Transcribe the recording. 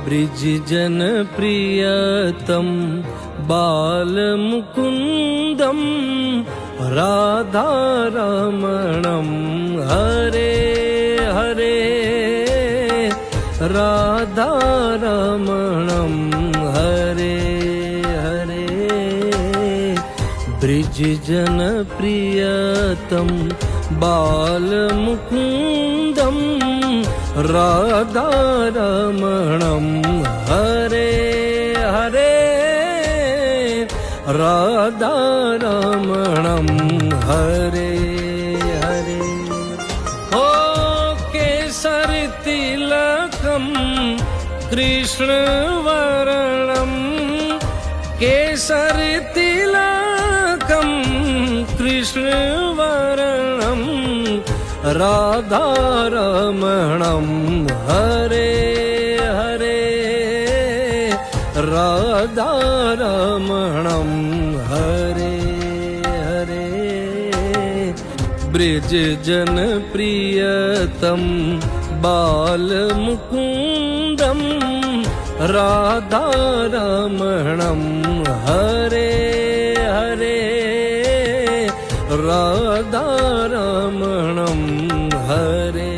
ब्रिजजन प्रियतम बालमुकुन्दं राधारमणं हरे हरे राधारमणं हरे हरे ब्रिजजन प्रियतम बालमुकुन्दं राधारमणं हरे हरे राधारमणं हरे हरे ओ केसर तिलकं कृष्णवर्णं केसर तिलकं कृष्णवर्णं राधारमणं हरे हरे राधारमणं हरे हरे ब्रिजजन प्रियतम बालमुकुन्दं राधारमणं हरे हरे राधारमणं हरे